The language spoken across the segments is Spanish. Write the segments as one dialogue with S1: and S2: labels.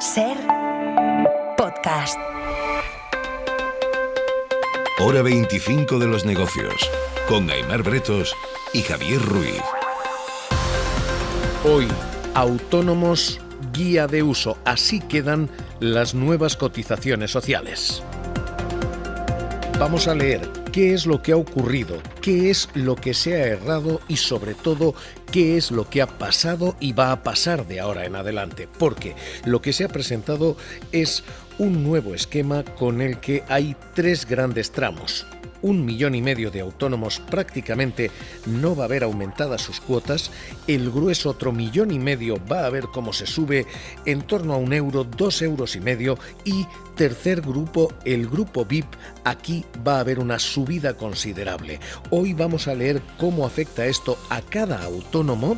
S1: SER Podcast.
S2: Hora 25 de los negocios, con Aimar Bretos y Javier Ruiz.
S3: Hoy, autónomos, guía de uso. Así quedan las nuevas cotizaciones sociales. Vamos a leer qué es lo que ha ocurrido, qué es lo que se ha errado y, sobre todo, qué es lo que ha pasado y va a pasar de ahora en adelante. Porque lo que se ha presentado es un nuevo esquema con el que hay tres grandes tramos. 1,5 millones de autónomos prácticamente no va a ver aumentadas sus cuotas, el grueso otro 1,5 millones va a ver cómo se sube en torno a €1, €2,5 y tercer grupo, el grupo VIP, aquí va a haber una subida considerable. Hoy vamos a leer cómo afecta esto a cada autónomo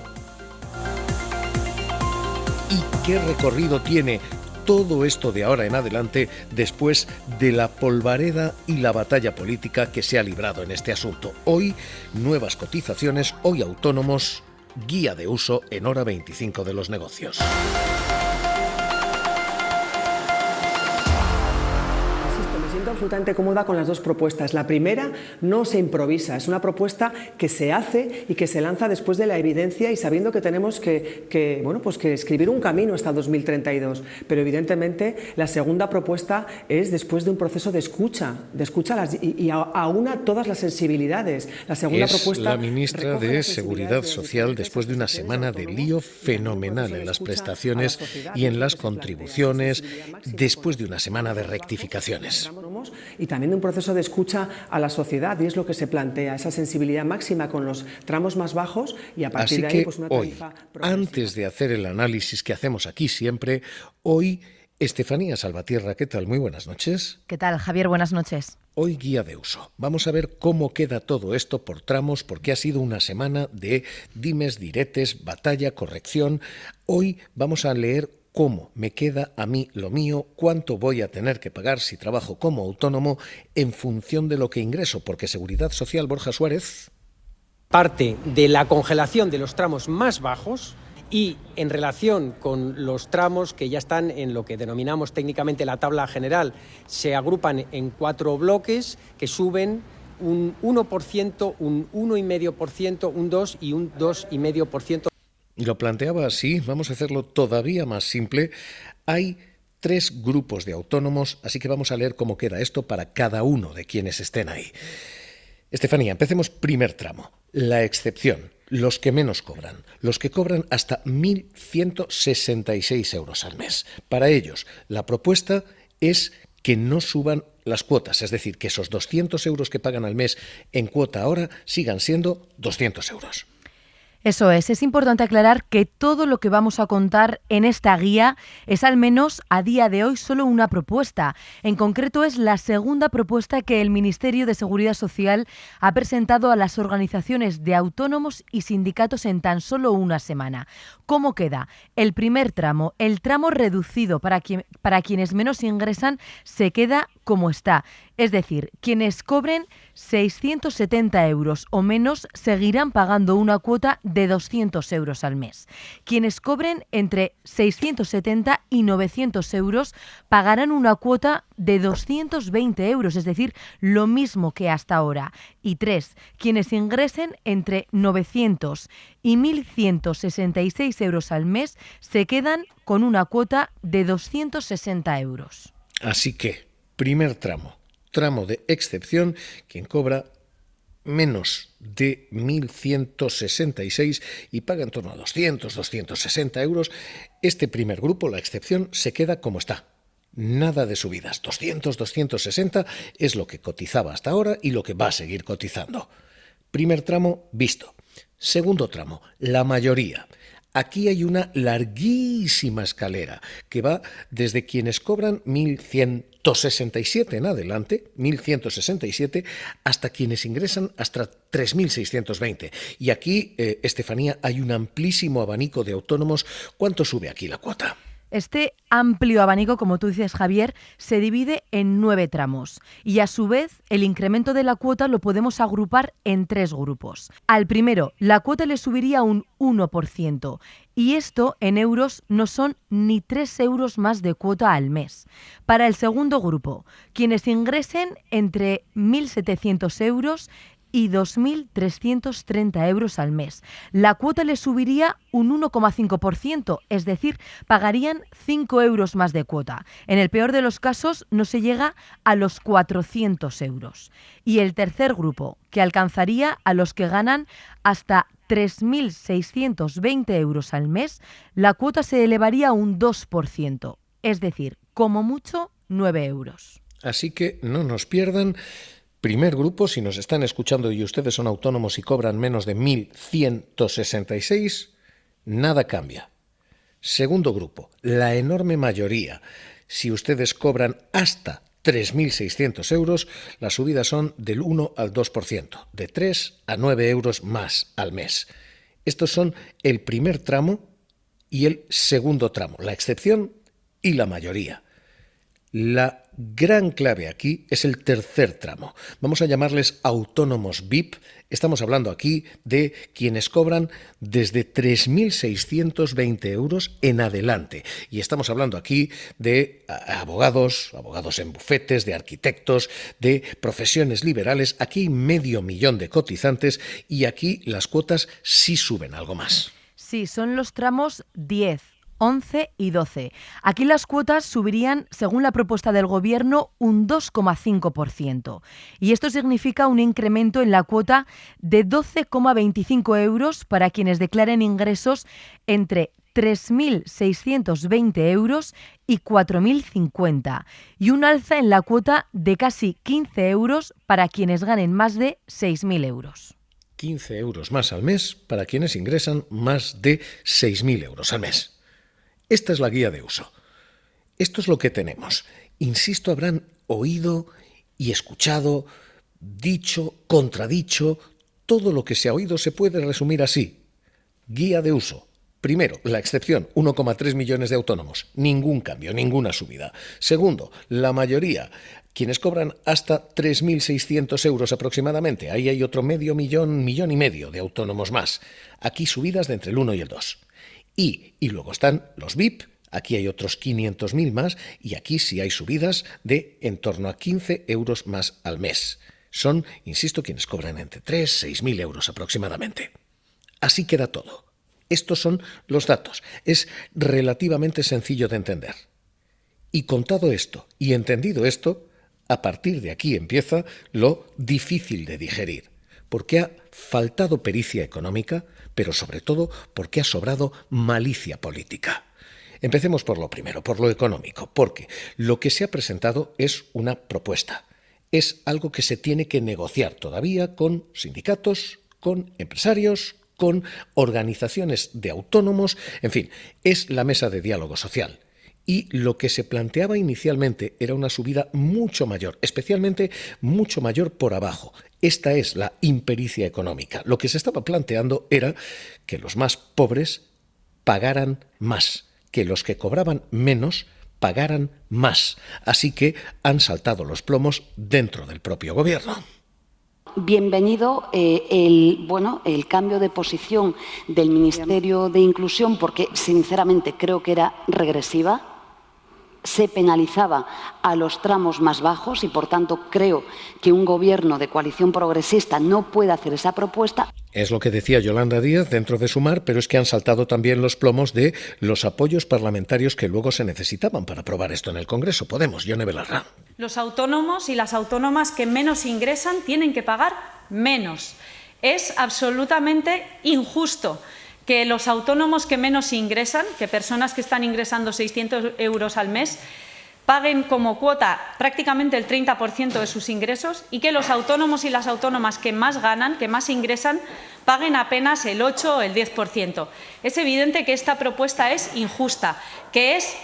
S3: y qué recorrido tiene todo esto de ahora en adelante después de la polvareda y la batalla política que se ha librado en este asunto. Hoy, nuevas cotizaciones, hoy autónomos, guía de uso en hora 25 de los negocios.
S4: Absolutamente cómoda con las dos propuestas. La primera no se improvisa, es una propuesta que se hace y que se lanza después de la evidencia y sabiendo que tenemos que escribir un camino hasta 2032. Pero evidentemente la segunda propuesta es después de un proceso de escucha y aúna todas las sensibilidades. La segunda propuesta
S3: la ministra de Seguridad Social después de una semana de lío fenomenal en las prestaciones y en las contribuciones, después de una semana de rectificaciones.
S4: Y también de un proceso de escucha a la sociedad, y es lo que se plantea, esa sensibilidad máxima con los tramos más bajos y a partir de ahí una tarifa progresiva.
S3: Antes de hacer el análisis que hacemos aquí siempre, hoy Estefanía Salvatierra, ¿qué tal? Muy buenas noches.
S5: ¿Qué tal, Javier? Buenas noches.
S3: Hoy guía de uso. Vamos a ver cómo queda todo esto por tramos, porque ha sido una semana de dimes, diretes, batalla, corrección. Hoy vamos a leer cómo me queda a mí lo mío, cuánto voy a tener que pagar si trabajo como autónomo en función de lo que ingreso, porque Seguridad Social, Borja Suárez.
S6: Parte de la congelación de los tramos más bajos y en relación con los tramos que ya están en lo que denominamos técnicamente la tabla general, se agrupan en 4 bloques que suben un 1%, un 1,5%, un 2% y un 2,5%.
S3: Y lo planteaba así, vamos a hacerlo todavía más simple. Hay 3 grupos de autónomos, así que vamos a leer cómo queda esto para cada uno de quienes estén ahí. Estefanía, empecemos primer tramo, la excepción, los que menos cobran, los que cobran hasta 1.166 euros al mes. Para ellos, la propuesta es que no suban las cuotas, es decir, que esos 200 euros que pagan al mes en cuota ahora sigan siendo 200 euros.
S5: Eso es importante aclarar que todo lo que vamos a contar en esta guía es al menos a día de hoy solo una propuesta. En concreto es la segunda propuesta que el Ministerio de Seguridad Social ha presentado a las organizaciones de autónomos y sindicatos en tan solo una semana. ¿Cómo queda? El primer tramo, el tramo reducido para quienes menos ingresan, se queda como está. Es decir, quienes cobren 670 euros o menos seguirán pagando una cuota de 200 euros al mes. Quienes cobren entre 670 y 900 euros pagarán una cuota de 220 euros, es decir, lo mismo que hasta ahora. Y 3, quienes ingresen entre 900 y 1.166 euros al mes se quedan con una cuota de 260 euros.
S3: Así que, primer tramo de excepción, quien cobra menos de 1.166 y paga en torno a 260 euros, este primer grupo, la excepción, se queda como está. Nada de subidas. 260 es lo que cotizaba hasta ahora y lo que va a seguir cotizando. Primer tramo, visto. Segundo tramo, la mayoría. Aquí hay una larguísima escalera que va desde quienes cobran 1.167 en adelante, 1.167, hasta quienes ingresan hasta 3.620. Y aquí, Estefanía, hay un amplísimo abanico de autónomos. ¿Cuánto sube aquí la cuota?
S5: Este amplio abanico, como tú dices, Javier, se divide en 9 tramos y a su vez el incremento de la cuota lo podemos agrupar en 3 grupos. Al primero, la cuota le subiría un 1% y esto en euros no son ni 3 euros más de cuota al mes. Para el segundo grupo, quienes ingresen entre 1.700 euros y 2.330 euros al mes. La cuota le subiría un 1,5%, es decir, pagarían 5 euros más de cuota. En el peor de los casos no se llega a los 400 euros. Y el tercer grupo, que alcanzaría a los que ganan hasta 3.620 euros al mes, la cuota se elevaría un 2%, es decir, como mucho 9 euros.
S3: Así que no nos pierdan. Primer grupo, si nos están escuchando y ustedes son autónomos y cobran menos de 1.166, nada cambia. Segundo grupo, la enorme mayoría. Si ustedes cobran hasta 3.600 euros, las subidas son del 1 al 2%, de 3 a 9 euros más al mes. Estos son el primer tramo y el segundo tramo, la excepción y la mayoría. La gran clave aquí es el tercer tramo. Vamos a llamarles autónomos VIP. Estamos hablando aquí de quienes cobran desde 3.620 euros en adelante. Y estamos hablando aquí de abogados en bufetes, de arquitectos, de profesiones liberales. Aquí hay 500.000 de cotizantes y aquí las cuotas sí suben algo más.
S5: Sí, son los tramos 10. 11 y 12. Aquí las cuotas subirían, según la propuesta del Gobierno, un 2,5%. Y esto significa un incremento en la cuota de 12,25 euros para quienes declaren ingresos entre 3.620 euros y 4.050. Y un alza en la cuota de casi 15 euros para quienes ganen más de 6.000 euros.
S3: 15 euros más al mes para quienes ingresan más de 6.000 euros al mes. Esta es la guía de uso. Esto es lo que tenemos. Insisto, habrán oído y escuchado, dicho, contradicho. Todo lo que se ha oído se puede resumir así. Guía de uso. Primero, la excepción, 1,3 millones de autónomos. Ningún cambio, ninguna subida. Segundo, la mayoría, quienes cobran hasta 3.600 euros aproximadamente. Ahí hay otro medio millón, millón y medio de autónomos más. Aquí subidas de entre el 1 y el 2. Y luego están los VIP, aquí hay otros 500.000 más y aquí sí hay subidas de en torno a 15 euros más al mes. Son, insisto, quienes cobran entre 3.000 y 6.000 euros aproximadamente. Así queda todo. Estos son los datos. Es relativamente sencillo de entender. Y contado esto y entendido esto, a partir de aquí empieza lo difícil de digerir, porque ha faltado pericia económica, pero sobre todo porque ha sobrado malicia política. Empecemos por lo primero, por lo económico, porque lo que se ha presentado es una propuesta. Es algo que se tiene que negociar todavía con sindicatos, con empresarios, con organizaciones de autónomos, en fin, es la mesa de diálogo social. Y lo que se planteaba inicialmente era una subida mucho mayor, especialmente mucho mayor por abajo. Esta es la impericia económica. Lo que se estaba planteando era que los más pobres pagaran más, que los que cobraban menos pagaran más. Así que han saltado los plomos dentro del propio gobierno.
S7: Bienvenido el cambio de posición del Ministerio de Inclusión, porque sinceramente creo que era regresiva. Se penalizaba a los tramos más bajos y, por tanto, creo que un gobierno de coalición progresista no puede hacer esa propuesta.
S3: Es lo que decía Yolanda Díaz dentro de Sumar, pero es que han saltado también los plomos de los apoyos parlamentarios que luego se necesitaban para aprobar esto en el Congreso. Podemos, Yone Belarra.
S8: Los autónomos y las autónomas que menos ingresan tienen que pagar menos. Es absolutamente injusto que los autónomos que menos ingresan, que personas que están ingresando 600 euros al mes, paguen como cuota prácticamente el 30% de sus ingresos y que los autónomos y las autónomas que más ganan, que más ingresan, paguen apenas el 8 o el 10%. Es evidente que esta propuesta es injusta, que es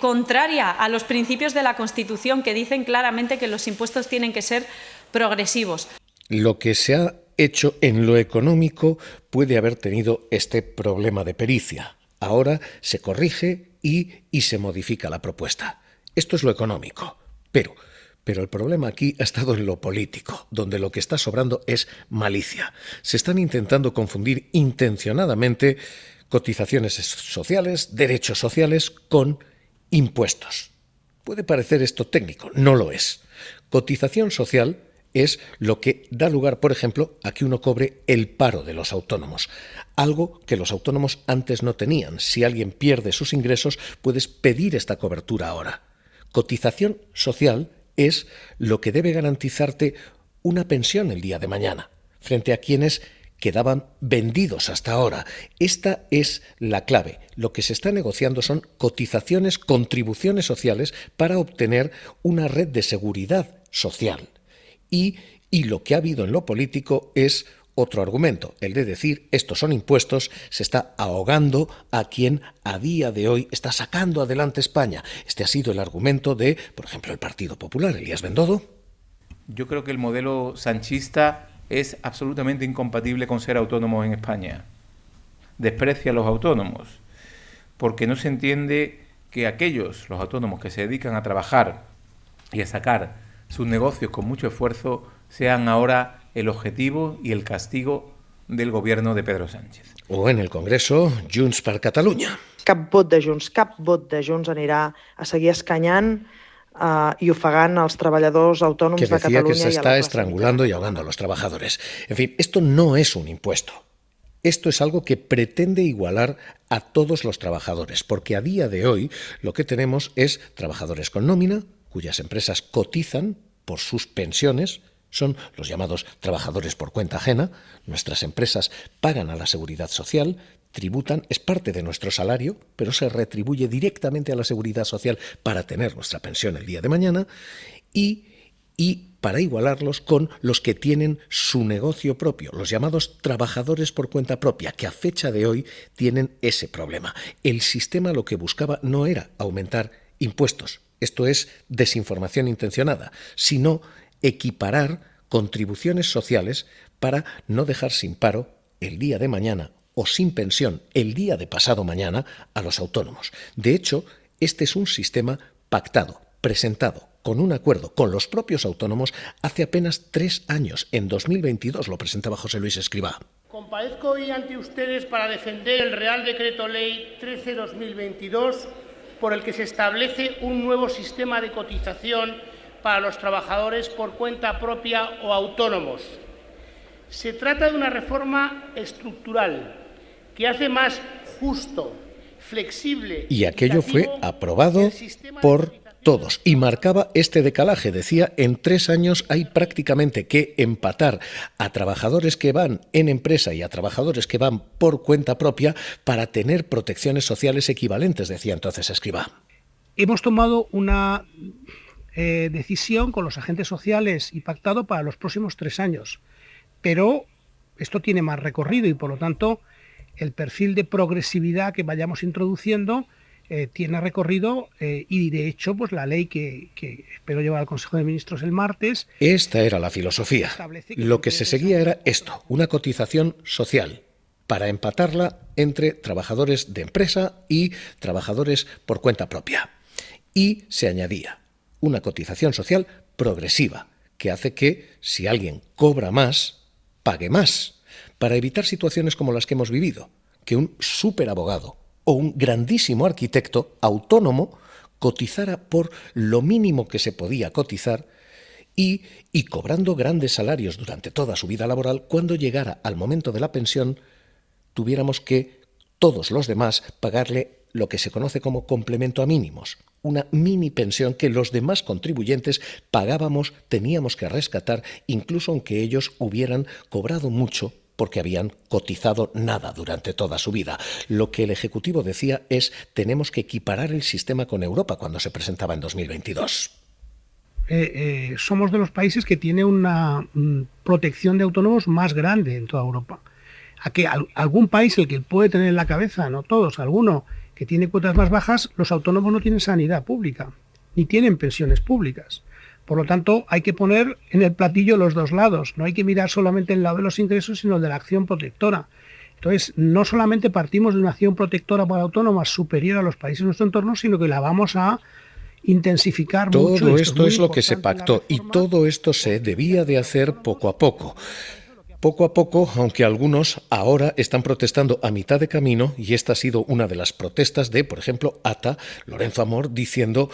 S8: contraria a los principios de la Constitución, que dicen claramente que los impuestos tienen que ser progresivos.
S3: Lo que se ha hecho en lo económico puede haber tenido este problema de pericia. Ahora se corrige y se modifica la propuesta. Esto es lo económico. Pero el problema aquí ha estado en lo político, donde lo que está sobrando es malicia. Se están intentando confundir intencionadamente cotizaciones sociales, derechos sociales, con impuestos. Puede parecer esto técnico, no lo es. Cotización social es lo que da lugar, por ejemplo, a que uno cobre el paro de los autónomos, algo que los autónomos antes no tenían. Si alguien pierde sus ingresos, puedes pedir esta cobertura ahora. Cotización social es lo que debe garantizarte una pensión el día de mañana, frente a quienes quedaban vendidos hasta ahora. Esta es la clave. Lo que se está negociando son cotizaciones, contribuciones sociales para obtener una red de seguridad social. Y lo que ha habido en lo político es otro argumento, el de decir estos son impuestos, se está ahogando a quien a día de hoy está sacando adelante España. Este ha sido el argumento de, por ejemplo, el Partido Popular. Elías Bendodo.
S9: Yo creo que el modelo sanchista es absolutamente incompatible con ser autónomo en España. Desprecia a los autónomos, porque no se entiende que los autónomos que se dedican a trabajar y a sacar sus negocios con mucho esfuerzo, sean ahora el objetivo y el castigo del gobierno de Pedro Sánchez.
S3: O en el Congreso, Junts per Catalunya.
S10: Cap vot de Junts anirà a seguir escanyant y ofegant als treballadors autònoms de Catalunya.
S3: Que decía que se está estrangulando y ahogando a los trabajadores. En fin, esto no es un impuesto. Esto es algo que pretende igualar a todos los trabajadores, porque a día de hoy lo que tenemos es trabajadores con nómina, cuyas empresas cotizan por sus pensiones, son los llamados trabajadores por cuenta ajena. Nuestras empresas pagan a la seguridad social, tributan, es parte de nuestro salario, pero se retribuye directamente a la seguridad social para tener nuestra pensión el día de mañana, y para igualarlos con los que tienen su negocio propio, los llamados trabajadores por cuenta propia, que a fecha de hoy tienen ese problema. El sistema lo que buscaba no era aumentar impuestos, esto es desinformación intencionada, sino equiparar contribuciones sociales para no dejar sin paro el día de mañana o sin pensión el día de pasado mañana a los autónomos. De hecho, este es un sistema pactado, presentado con un acuerdo con los propios autónomos hace apenas 3 años. En 2022 lo presentaba José Luis Escrivá.
S11: Comparezco hoy ante ustedes para defender el Real Decreto Ley 13/2022, por el que se establece un nuevo sistema de cotización para los trabajadores por cuenta propia o autónomos. Se trata de una reforma estructural que hace más justo, flexible...
S3: Y aquello fue aprobado por todos y marcaba este decalaje. Decía, en 3 años hay prácticamente que empatar a trabajadores que van en empresa y a trabajadores que van por cuenta propia para tener protecciones sociales equivalentes, decía entonces Escrivá.
S12: Hemos tomado una decisión con los agentes sociales y pactado para los próximos 3 años, pero esto tiene más recorrido y por lo tanto el perfil de progresividad que vayamos introduciendo tiene recorrido y de hecho pues la ley que espero llevar al Consejo de Ministros el martes.
S3: Esta era la filosofía. Lo que se seguía era esto, una cotización social para empatarla entre trabajadores de empresa y trabajadores por cuenta propia. Y se añadía una cotización social progresiva que hace que si alguien cobra más, pague más, para evitar situaciones como las que hemos vivido, que un superabogado o un grandísimo arquitecto autónomo cotizara por lo mínimo que se podía cotizar y cobrando grandes salarios durante toda su vida laboral, cuando llegara al momento de la pensión, tuviéramos que todos los demás pagarle lo que se conoce como complemento a mínimos, una mini pensión que los demás contribuyentes pagábamos, teníamos que rescatar, incluso aunque ellos hubieran cobrado mucho porque habían cotizado nada durante toda su vida. Lo que el Ejecutivo decía es, tenemos que equiparar el sistema con Europa cuando se presentaba en 2022.
S12: Somos de los países que tiene una protección de autónomos más grande en toda Europa. A que algún país, el que puede tener en la cabeza, no todos, alguno que tiene cuotas más bajas, los autónomos no tienen sanidad pública, ni tienen pensiones públicas. Por lo tanto, hay que poner en el platillo los dos lados. No hay que mirar solamente el lado de los ingresos, sino el de la acción protectora. Entonces, no solamente partimos de una acción protectora para autónomas superior a los países de nuestro entorno, sino que la vamos a intensificar mucho.
S3: Todo esto es lo que se pactó y todo esto se debía de hacer poco a poco. Poco a poco, aunque algunos ahora están protestando a mitad de camino, y esta ha sido una de las protestas de, por ejemplo, ATA, Lorenzo Amor, diciendo,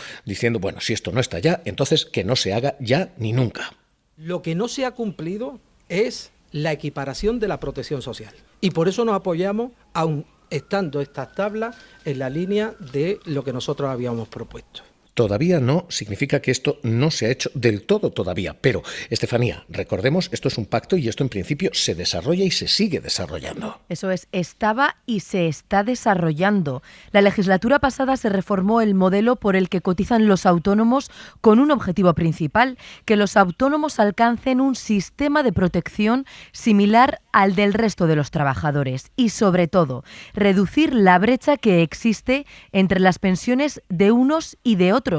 S3: bueno, si esto no está ya, entonces que no se haga ya ni nunca.
S13: Lo que no se ha cumplido es la equiparación de la protección social. Y por eso nos apoyamos, aun estando estas tablas en la línea de lo que nosotros habíamos propuesto.
S3: Todavía no significa que esto no se ha hecho del todo todavía, pero, Estefanía, recordemos, esto es un pacto y esto en principio se desarrolla y se sigue desarrollando.
S5: Eso es, estaba y se está desarrollando. La legislatura pasada se reformó el modelo por el que cotizan los autónomos con un objetivo principal, que los autónomos alcancen un sistema de protección similar al del resto de los trabajadores y, sobre todo, reducir la brecha que existe entre las pensiones de unos y de otros,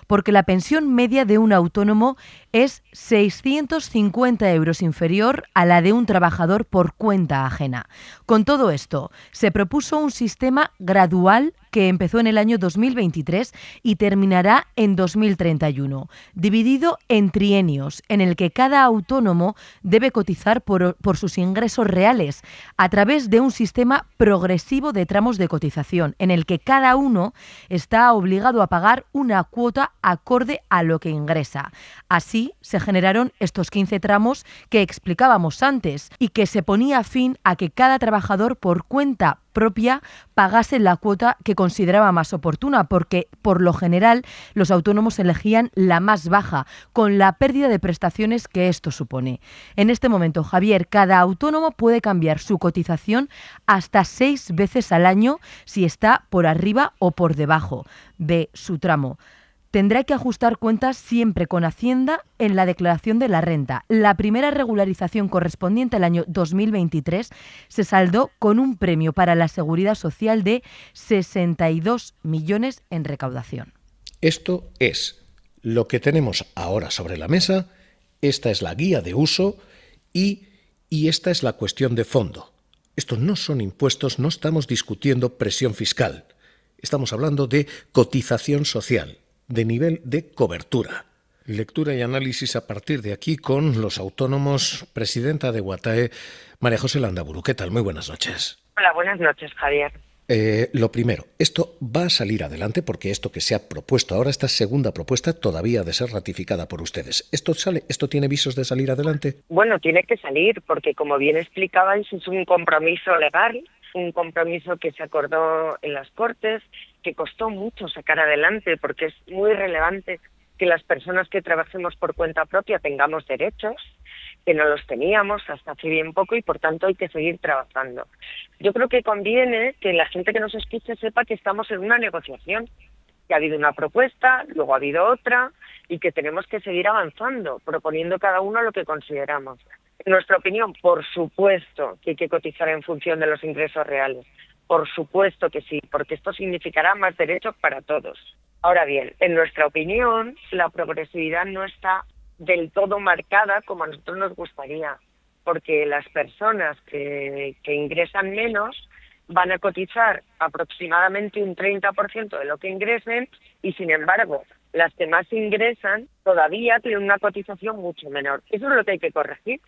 S5: porque la pensión media de un autónomo es 650 euros inferior a la de un trabajador por cuenta ajena. Con todo esto, se propuso un sistema gradual que empezó en el año 2023 y terminará en 2031, dividido en trienios, en el que cada autónomo debe cotizar por sus ingresos reales a través de un sistema progresivo de tramos de cotización, en el que cada uno está obligado a pagar una cuota acorde a lo que ingresa. Así se generaron estos 15 tramos que explicábamos antes y que se ponía fin a que cada trabajador por cuenta propia pagase la cuota que consideraba más oportuna, porque por lo general los autónomos elegían la más baja, con la pérdida de prestaciones que esto supone. En este momento, Javier, cada autónomo puede cambiar su cotización hasta 6 veces al año si está por arriba o por debajo de su tramo. Tendrá que ajustar cuentas siempre con Hacienda en la declaración de la renta. La primera regularización correspondiente al año 2023 se saldó con un premio para la Seguridad Social de 62 millones en recaudación.
S3: Esto es lo que tenemos ahora sobre la mesa, esta es la guía de uso y esta es la cuestión de fondo. Estos no son impuestos, no estamos discutiendo presión fiscal, estamos hablando de cotización social, de nivel de cobertura. Lectura y análisis a partir de aquí con los autónomos. Presidenta de Guatae, María José Landaburu. ¿Qué tal? Muy buenas noches.
S14: Hola, buenas noches, Javier.
S3: Lo primero, esto va a salir adelante porque esto que se ha propuesto ahora, esta segunda propuesta, todavía ha de ser ratificada por ustedes. ¿Esto tiene visos de salir adelante?
S14: Bueno, tiene que salir porque, como bien explicabais, es un compromiso legal, un compromiso que se acordó en las Cortes, que costó mucho sacar adelante porque es muy relevante que las personas que trabajemos por cuenta propia tengamos derechos, que no los teníamos hasta hace bien poco y por tanto hay que seguir trabajando. Yo creo que conviene que la gente que nos escuche sepa que estamos en una negociación, que ha habido una propuesta, luego ha habido otra y que tenemos que seguir avanzando, proponiendo cada uno lo que consideramos. En nuestra opinión, por supuesto que hay que cotizar en función de los ingresos reales. Por supuesto que sí, porque esto significará más derechos para todos. Ahora bien, en nuestra opinión, la progresividad no está del todo marcada como a nosotros nos gustaría, porque las personas que ingresan menos van a cotizar aproximadamente un 30% de lo que ingresen y, sin embargo, las que más ingresan todavía tienen una cotización mucho menor. Eso es lo que hay que corregir.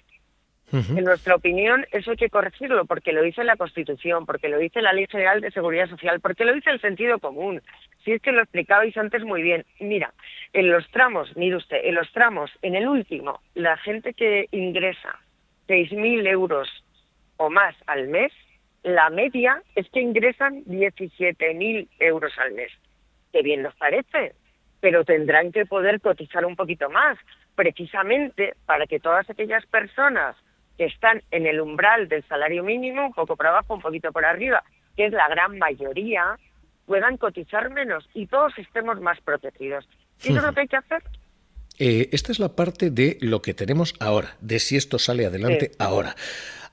S14: En nuestra opinión, eso hay que corregirlo porque lo dice la Constitución, porque lo dice la Ley General de Seguridad Social, porque lo dice el sentido común. Si es que lo explicabais antes muy bien. Mira, en los tramos, mire usted, en los tramos, en el último, la gente que ingresa 6.000 euros o más al mes, la media es que ingresan 17.000 euros al mes. Qué bien nos parece, pero tendrán que poder cotizar un poquito más, precisamente para que todas aquellas personas que están en el umbral del salario mínimo, un poco por abajo, un poquito por arriba, que es la gran mayoría, puedan cotizar menos y todos estemos más protegidos. ¿Y eso es lo que hay que hacer?
S3: Esta es la parte de lo que tenemos ahora, de si esto sale adelante ahora.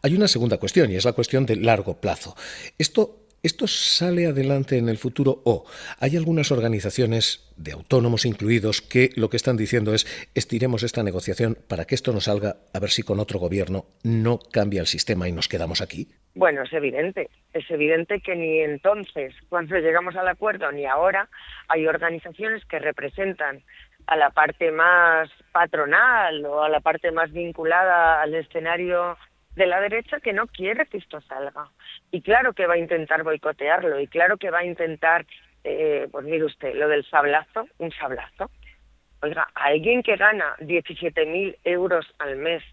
S3: Hay una segunda cuestión y es la cuestión de largo plazo. Esto ¿Esto sale adelante en el futuro o hay algunas organizaciones, de autónomos incluidos, que lo que están diciendo es estiremos esta negociación para que esto no salga, a ver si con otro gobierno no cambia el sistema y nos quedamos aquí?
S14: Bueno, es evidente que ni entonces, cuando llegamos al acuerdo, ni ahora, hay organizaciones que representan a la parte más patronal o a la parte más vinculada al escenario de la derecha que no quiere que esto salga. Y claro que va a intentar boicotearlo, y claro que va a intentar, pues mire usted, lo del sablazo, un sablazo. Oiga, a alguien que gana 17.000 euros al mes,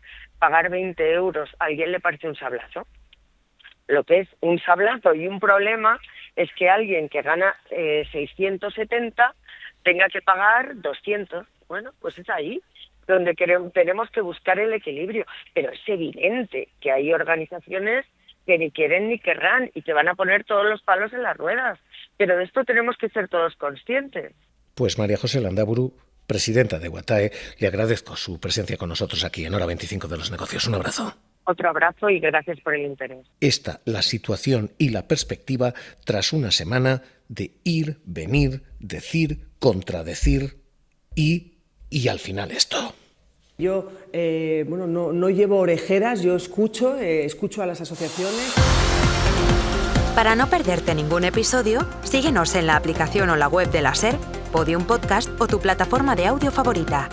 S14: pagar 20 euros, ¿a alguien le parece un sablazo? Lo que es un sablazo y un problema es que alguien que gana 670 tenga que pagar 200. Bueno, pues es ahí donde tenemos que buscar el equilibrio. Pero es evidente que hay organizaciones que ni quieren ni querrán y que van a poner todos los palos en las ruedas. Pero de esto tenemos que ser todos conscientes.
S3: Pues María José Landaburu, presidenta de Watae, le agradezco su presencia con nosotros aquí en Hora 25 de los Negocios. Un abrazo.
S14: Otro abrazo y gracias por el interés.
S3: Esta, la situación y la perspectiva tras una semana de ir, venir, decir, contradecir y al final esto.
S4: Yo no llevo orejeras, yo escucho a las asociaciones.
S1: Para no perderte ningún episodio, síguenos en la aplicación o la web de la SER, Podium Podcast o tu plataforma de audio favorita.